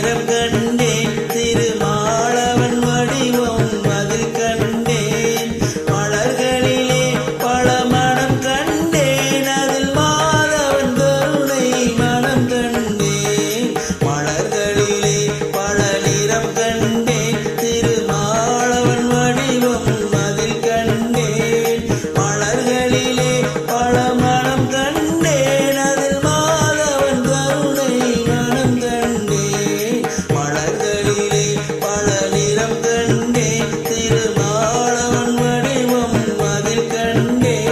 நிறம் கண்டேன் திருமாலவன் வடிவம் அதில் கண்டேன் மலர்களிலே பல மனம் கண்டேன் அதில் மாதவன் கருணை மனம் கண்டேன் மலர்களிலே பல நிறம் கண்டேன் திருமாலவன் வடிவம் அதில் கண்டேன் மலர்களிலே பல மனம் கண்டேன் அதில் மாதவன் கருணை மனம் கண்டேன் மலர்களிலே பல நிறம் கண்டேன் திருமாலவன் வடிவம் அதில் கண்டேன்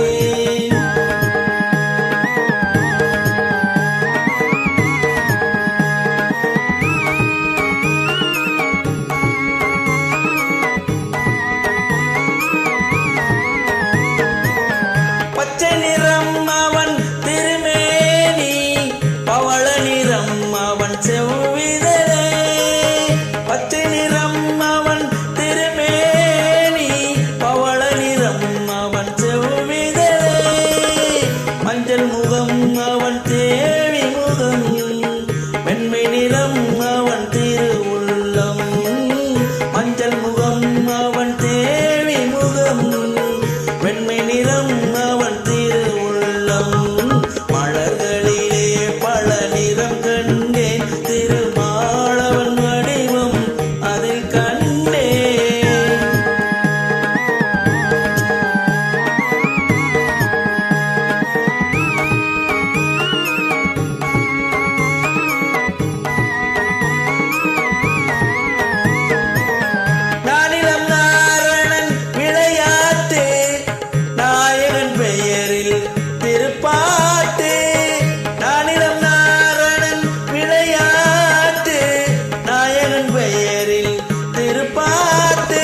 பச்சை நிறம் அவன் திருமேனி பவள நிறம் அவன் செவ்விதழே பச்சை நிறம் அவன் திருமேனி பவள நிறம் அவன் செவ்விதழே மஞ்சள் முகம் அவன் தேவி முகம் வெண்மை நிறம் அவன் திருவுள்ளம் மஞ்சள் முகம் அவன் தேவி முகம் வெண்மை நிறம் அவன் திருவுள்ளம் மலர்களிலே பல நிறம் கண்டேன் திருமாலவன் வடிவம் அதில் கண்டேன் நானிலம் நாரணன் விளையாட்டு நாயகன் பெயரில் திருப்பாட்டு நானிலம் நாரணன் விளையாட்டு நாயகன் பெயரில் திருப்பாட்டு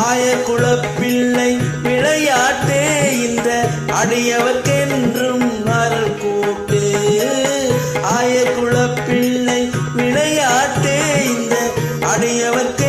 ஆயக்குலப்பிள்ளை விளையாட்டு இந்த அடியவர்க்கென்றும் அருள் கூட்டு ஆயக்குலப்பிள்ளை விளையாட்டு இந்த அடியவர்க்கு